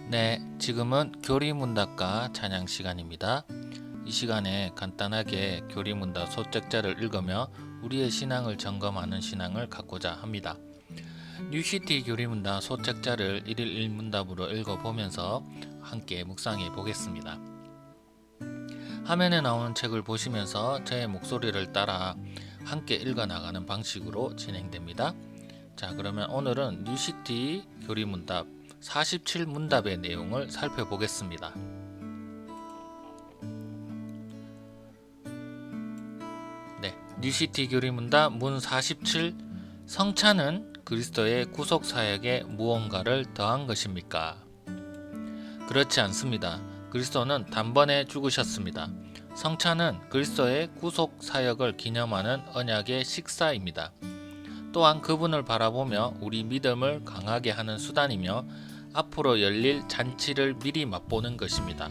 네, 지금은 교리문답과 찬양 시간입니다. 이 시간에 간단하게 교리문답 소책자를 읽으며 우리의 신앙을 점검하는 신앙을 갖고자 합니다. 뉴시티 교리문답 소책자를 1일 1문답으로 읽어보면서 함께 묵상해 보겠습니다. 화면에 나오는 책을 보시면서 제 목소리를 따라 함께 읽어나가는 방식으로 진행됩니다. 자, 그러면 오늘은 뉴시티 교리문답 47문답의 내용을 살펴보겠습니다. 네, 뉴시티 교리문답 문 47. 성찬은 그리스도의 구속 사역에 무언가를 더한 것입니까? 그렇지 않습니다. 그리스도는 단번에 죽으셨습니다. 성찬은 그리스도의 구속 사역을 기념하는 언약의 식사입니다. 또한 그분을 바라보며 우리 믿음을 강하게 하는 수단이며 앞으로 열릴 잔치를 미리 맛보는 것입니다.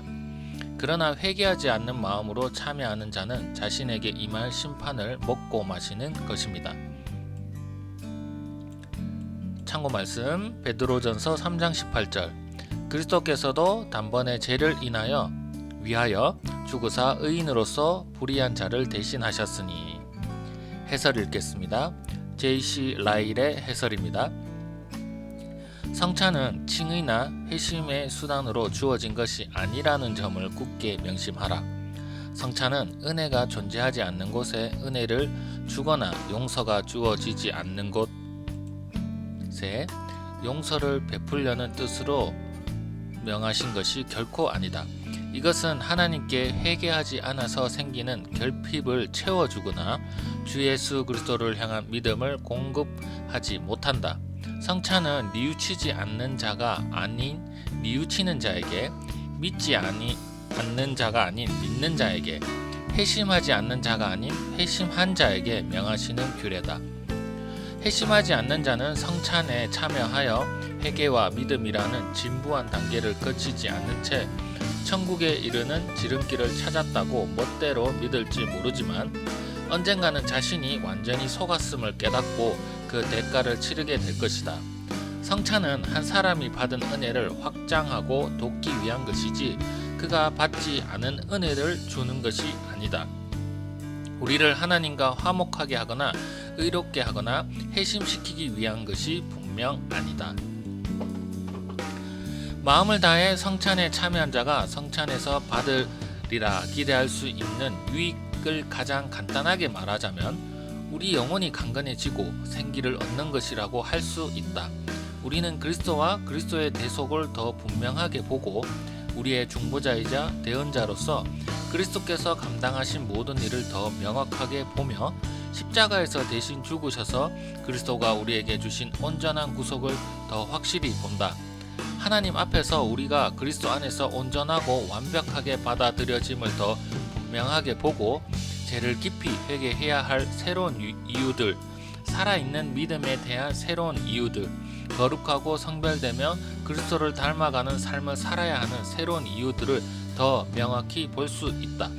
그러나 회개하지 않는 마음으로 참여하는 자는 자신에게 임할 심판을 먹고 마시는 것입니다. 참고 말씀 베드로전서 3장 18절. 그리스도께서도 단번에 죄를 위하여 죽으사 의인으로서 불의한 자를 대신하셨으니. 해설 읽겠습니다. J.C. 라일의 해설입니다. 성찬은 칭의나 회심의 수단으로 주어진 것이 아니라는 점을 굳게 명심하라. 성찬은 은혜가 존재하지 않는 곳에 은혜를 주거나 용서가 주어지지 않는 곳에 용서를 베풀려는 뜻으로 명하신 것이 결코 아니다. 이것은 하나님께 회개하지 않아서 생기는 결핍을 채워주거나 주 예수 그리스도를 향한 믿음을 공급하지 못한다. 성찬은 뉘우치지 않는 자가 아닌 뉘우치는 자에게, 믿지 않는 자가 아닌 믿는 자에게, 회심하지 않는 자가 아닌 회심한 자에게 명하시는 규례다. 회심하지 않는 자는 성찬에 참여하여 회개와 믿음이라는 진부한 단계를 거치지 않는 채 천국에 이르는 지름길을 찾았다고 멋대로 믿을지 모르지만 언젠가는 자신이 완전히 속았음을 깨닫고 그 대가를 치르게 될 것이다. 성찬은 한 사람이 받은 은혜를 확장하고 돕기 위한 것이지 그가 받지 않은 은혜를 주는 것이 아니다. 우리를 하나님과 화목하게 하거나 의롭게 하거나 회심시키기 위한 것이 분명 아니다. 마음을 다해 성찬에 참여한 자가 성찬에서 받으리라 기대할 수 있는 유익을 가장 간단하게 말하자면 우리 영혼이 강건해지고 생기를 얻는 것이라고 할 수 있다. 우리는 그리스도와 그리스도의 대속을 더 분명하게 보고 우리의 중보자이자 대언자로서 그리스도께서 감당하신 모든 일을 더 명확하게 보며 십자가에서 대신 죽으셔서 그리스도가 우리에게 주신 온전한 구속을 더 확실히 본다. 하나님 앞에서 우리가 그리스도 안에서 온전하고 완벽하게 받아들여짐을 더 분명하게 보고 죄를 깊이 회개해야 할 새로운 이유들, 살아있는 믿음에 대한 새로운 이유들, 거룩하고 성별되며 그리스도를 닮아가는 삶을 살아야 하는 새로운 이유들을 더 명확히 볼 수 있다.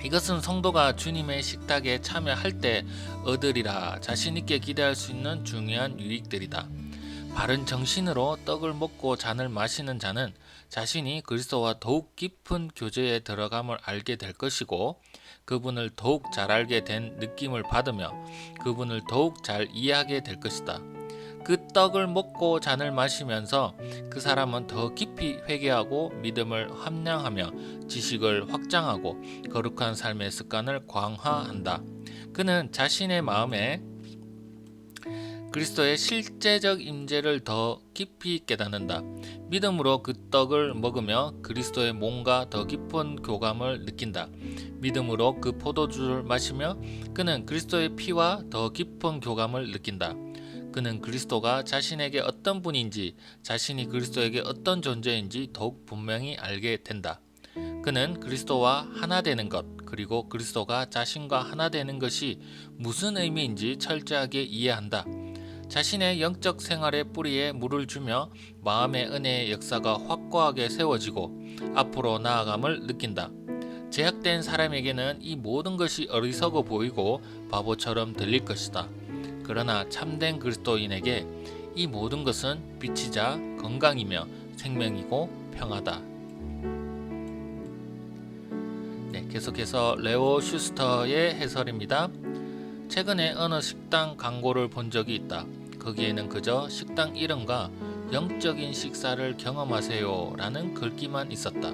이것은 성도가 주님의 식탁에 참여할 때 얻으리라 자신있게 기대할 수 있는 중요한 유익들이다. 바른 정신으로 떡을 먹고 잔을 마시는 자는 자신이 그리스도와 더욱 깊은 교제에 들어감을 알게 될 것이고 그분을 더욱 잘 알게 된 느낌을 받으며 그분을 더욱 잘 이해하게 될 것이다. 그 떡을 먹고 잔을 마시면서 그 사람은 더 깊이 회개하고 믿음을 함량하며 지식을 확장하고 거룩한 삶의 습관을 강화한다. 그는 자신의 마음에 그리스도의 실제적 임재를 더 깊이 깨닫는다. 믿음으로 그 떡을 먹으며 그리스도의 몸과 더 깊은 교감을 느낀다. 믿음으로 그 포도주를 마시며 그는 그리스도의 피와 더 깊은 교감을 느낀다. 그는 그리스도가 자신에게 어떤 분인지, 자신이 그리스도에게 어떤 존재인지 더욱 분명히 알게 된다. 그는 그리스도와 하나 되는 것, 그리고 그리스도가 자신과 하나 되는 것이 무슨 의미인지 철저하게 이해한다. 자신의 영적 생활의 뿌리에 물을 주며 마음의 은혜의 역사가 확고하게 세워지고 앞으로 나아감을 느낀다. 제약된 사람에게는 이 모든 것이 어리석어 보이고 바보처럼 들릴 것이다. 그러나 참된 그리스도인에게 이 모든 것은 빛이자 건강이며 생명이고 평화다. 네, 계속해서 레오 슈스터의 해설입니다. 최근에 어느 식당 광고를 본 적이 있다. 거기에는 그저 식당 이름과 영적인 식사를 경험하세요 라는 글귀만 있었다.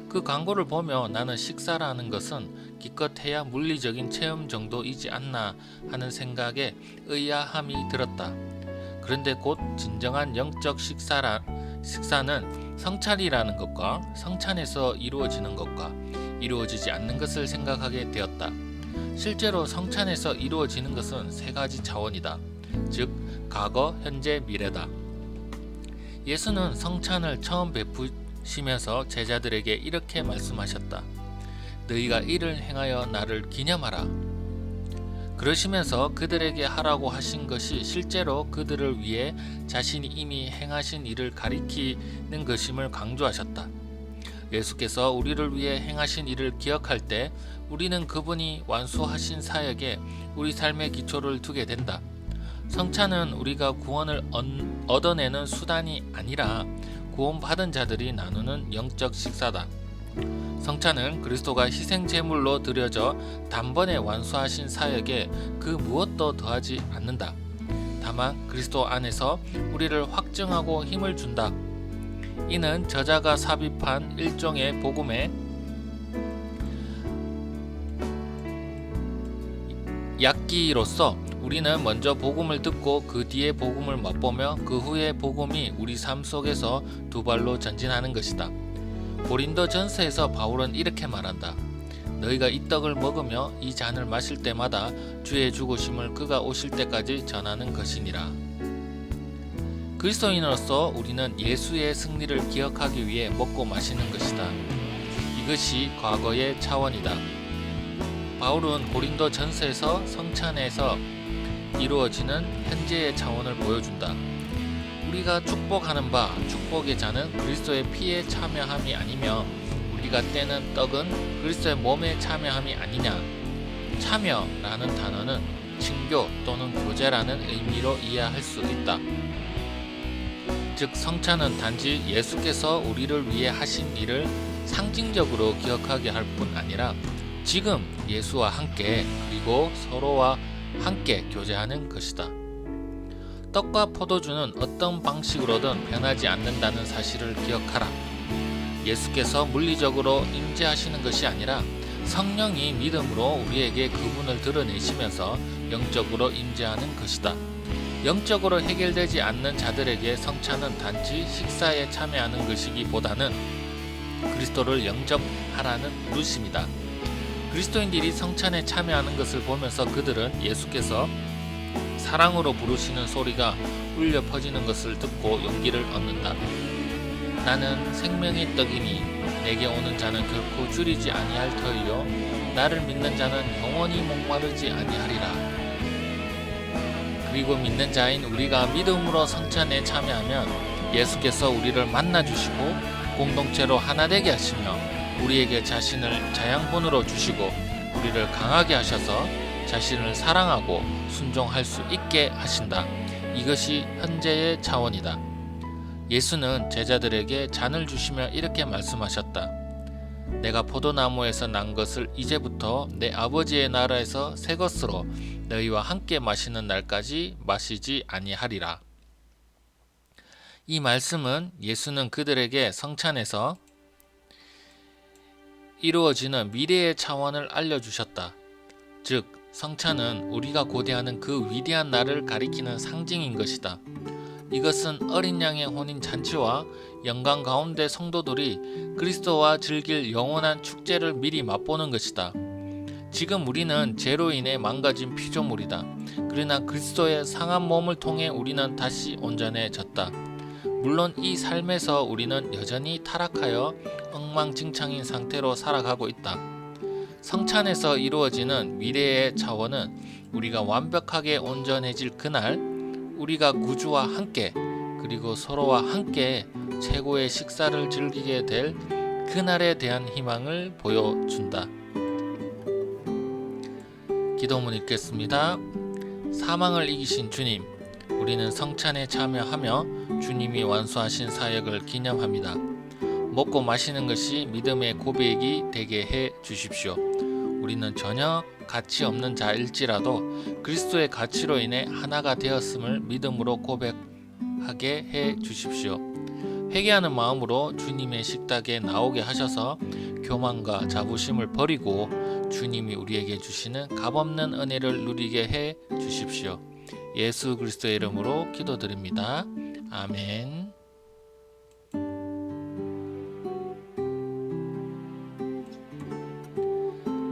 그 광고를 보며 나는 식사라는 것은 기껏해야 물리적인 체험 정도이지 않나 하는 생각에 의아함이 들었다. 그런데 곧 진정한 영적 식사는 성찬이라는 것과 성찬에서 이루어지는 것과 이루어지지 않는 것을 생각하게 되었다. 실제로 성찬에서 이루어지는 것은 세 가지 차원이다. 즉 과거, 현재, 미래다. 예수는 성찬을 처음 베푸시면서 제자들에게 이렇게 말씀하셨다. 너희가 이를 행하여 나를 기념하라. 그러시면서 그들에게 하라고 하신 것이 실제로 그들을 위해 자신이 이미 행하신 일을 가리키는 것임을 강조하셨다. 예수께서 우리를 위해 행하신 일을 기억할 때 우리는 그분이 완수하신 사역에 우리 삶의 기초를 두게 된다. 성찬은 우리가 구원을 얻어내는 수단이 아니라 구원받은 자들이 나누는 영적 식사다. 성찬은 그리스도가 희생 제물로 드려져 단번에 완수하신 사역에 그 무엇도 더하지 않는다. 다만 그리스도 안에서 우리를 확증하고 힘을 준다. 이는 저자가 삽입한 일종의 복음의 약기로서 우리는 먼저 복음을 듣고 그 뒤에 복음을 맛보며 그 후에 복음이 우리 삶 속에서 두 발로 전진하는 것이다. 고린도 전서에서 바울은 이렇게 말한다. 너희가 이 떡을 먹으며 이 잔을 마실 때마다 주의 죽으심을 그가 오실 때까지 전하는 것이니라. 그리스도인으로서 우리는 예수의 승리를 기억하기 위해 먹고 마시는 것이다. 이것이 과거의 차원이다. 바울은 고린도 전서에서 성찬에서 이루어지는 현재의 차원을 보여준다. 우리가 축복하는 바 축복의 잔은 그리스도의 피에 참여함이 아니며 우리가 떼는 떡은 그리스도의 몸에 참여함이 아니냐. 참여라는 단어는 친교 또는 교제라는 의미로 이해할 수 있다. 즉 성찬은 단지 예수께서 우리를 위해 하신 일을 상징적으로 기억하게 할 뿐 아니라 지금 예수와 함께 그리고 서로와 함께 교제하는 것이다. 떡과 포도주는 어떤 방식으로든 변하지 않는다는 사실을 기억하라. 예수께서 물리적으로 임재하시는 것이 아니라 성령이 믿음으로 우리에게 그분을 드러내시면서 영적으로 임재하는 것이다. 영적으로 해결되지 않는 자들에게 성찬은 단지 식사에 참여하는 것이기보다는 그리스도를 영접하라는 부르심이다. 그리스도인들이 성찬에 참여하는 것을 보면서 그들은 예수께서 사랑으로 부르시는 소리가 울려 퍼지는 것을 듣고 용기를 얻는다. 나는 생명의 떡이니 내게 오는 자는 결코 줄이지 아니할 터이요 나를 믿는 자는 영원히 목마르지 아니하리라. 그리고 믿는 자인 우리가 믿음으로 성찬에 참여하면 예수께서 우리를 만나주시고 공동체로 하나 되게 하시며 우리에게 자신을 자양분으로 주시고 우리를 강하게 하셔서 자신을 사랑하고 순종할 수 있게 하신다. 이것이 현재의 차원이다. 예수는 제자들에게 잔을 주시며 이렇게 말씀하셨다. 내가 포도나무에서 난 것을 이제부터 내 아버지의 나라에서 새 것으로 너희와 함께 마시는 날까지 마시지 아니하리라. 이 말씀은 예수는 그들에게 성찬에서 이루어지는 미래의 차원을 알려주셨다. 즉 성찬은 우리가 고대하는 그 위대한 날을 가리키는 상징인 것이다. 이것은 어린 양의 혼인 잔치와 영광 가운데 성도들이 그리스도와 즐길 영원한 축제를 미리 맛보는 것이다. 지금 우리는 죄로 인해 망가진 피조물이다. 그러나 그리스도의 상한 몸을 통해 우리는 다시 온전해졌다. 물론 이 삶에서 우리는 여전히 타락하여 엉망진창인 상태로 살아가고 있다. 성찬에서 이루어지는 미래의 차원은 우리가 완벽하게 온전해질 그날 우리가 구주와 함께 그리고 서로와 함께 최고의 식사를 즐기게 될 그날에 대한 희망을 보여준다. 기도문 읽겠습니다. 사망을 이기신 주님, 우리는 성찬에 참여하며 주님이 완수하신 사역을 기념합니다. 먹고 마시는 것이 믿음의 고백이 되게 해 주십시오. 우리는 전혀 가치 없는 자일지라도 그리스도의 가치로 인해 하나가 되었음을 믿음으로 고백하게 해 주십시오. 회개하는 마음으로 주님의 식탁에 나오게 하셔서 교만과 자부심을 버리고 주님이 우리에게 주시는 값없는 은혜를 누리게 해 주십시오. 예수 그리스도의 이름으로 기도드립니다. 아멘.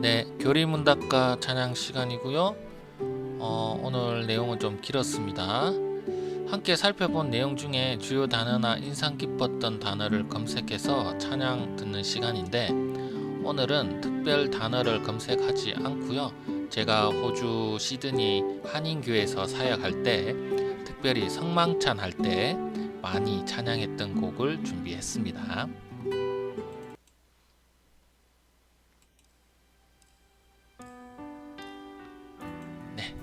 네, 교리문답과 찬양 시간이고요. 오늘 내용은 좀 길었습니다. 함께 살펴본 내용 중에 주요 단어나 인상 깊었던 단어를 검색해서 찬양 듣는 시간인데, 오늘은 특별 단어를 검색하지 않고요. 제가 호주 시드니 한인교회에서 사역할 때, 특별히 성망찬 할 때 많이 찬양했던 곡을 준비했습니다.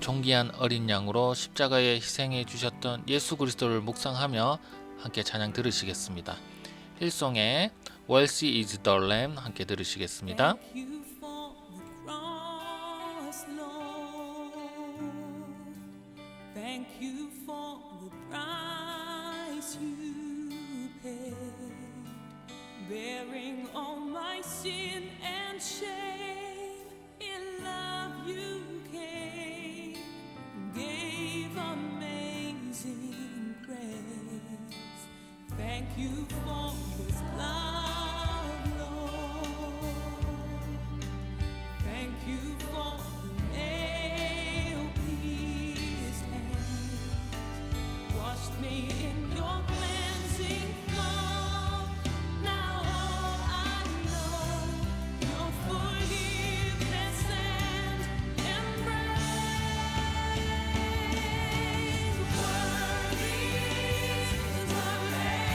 존귀한 어린 양으로 십자가에 희생해 주셨던 예수 그리스도를 묵상하며 함께 찬양 들으시겠습니다. 힐송의 Worthy is the Lamb 함께 들으시겠습니다. Thank you for the price you paid, bearing all my sin and shame. In love you came, gave amazing grace. Thank you for this love, Lord. Thank you for the nail-pierced hands, washed me in your cleansing flow. Now all I know, your forgiveness and embrace. Worthy is the Lamb.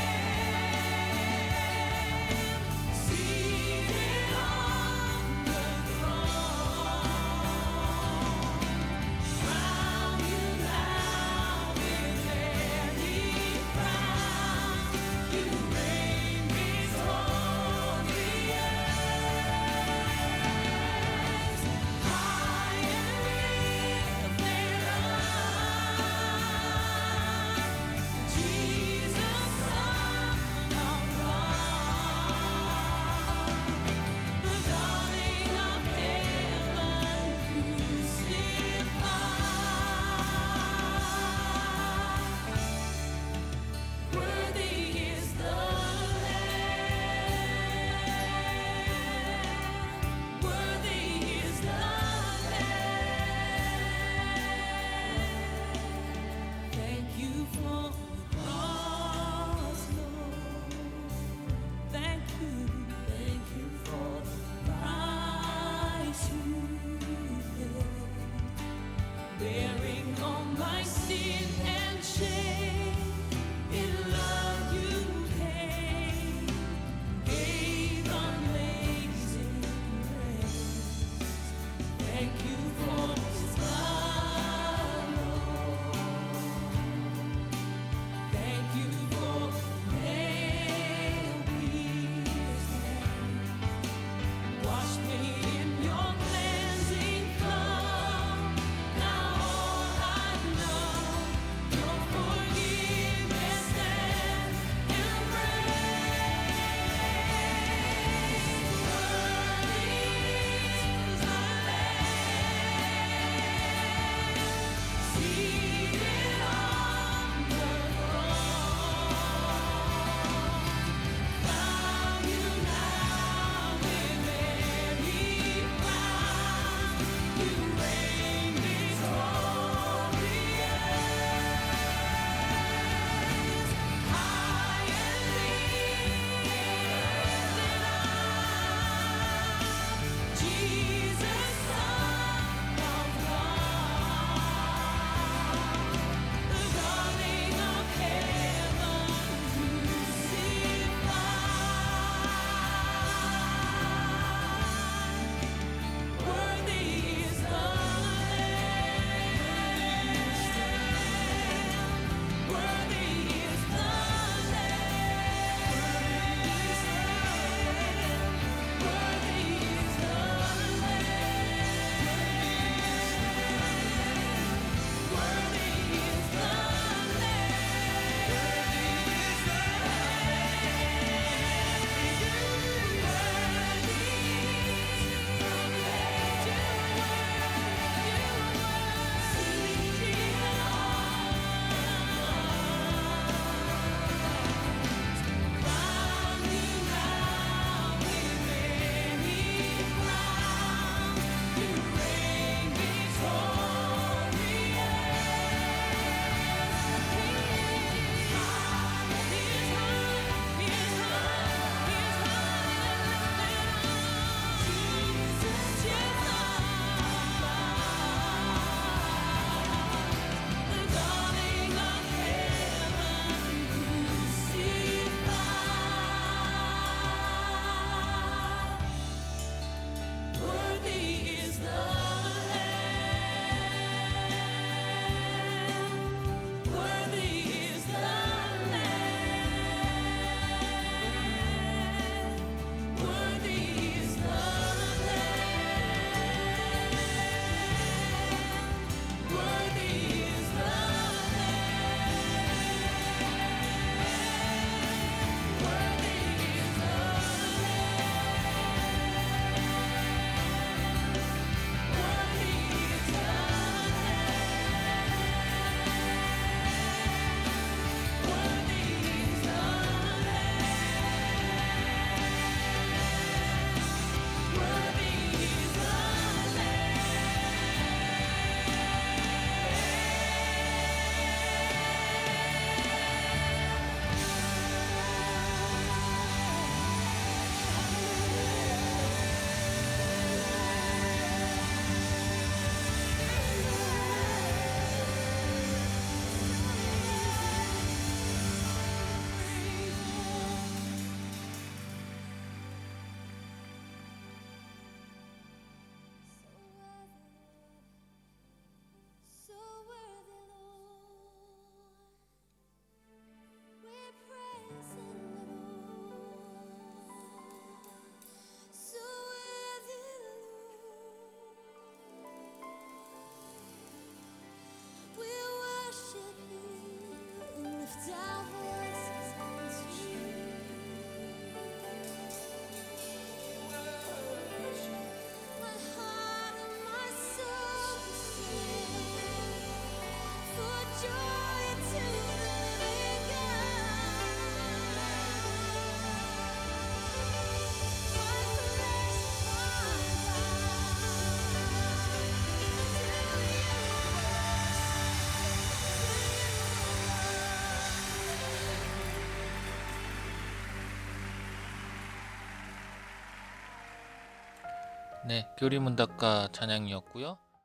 네, 교리문답가 찬양이었고요.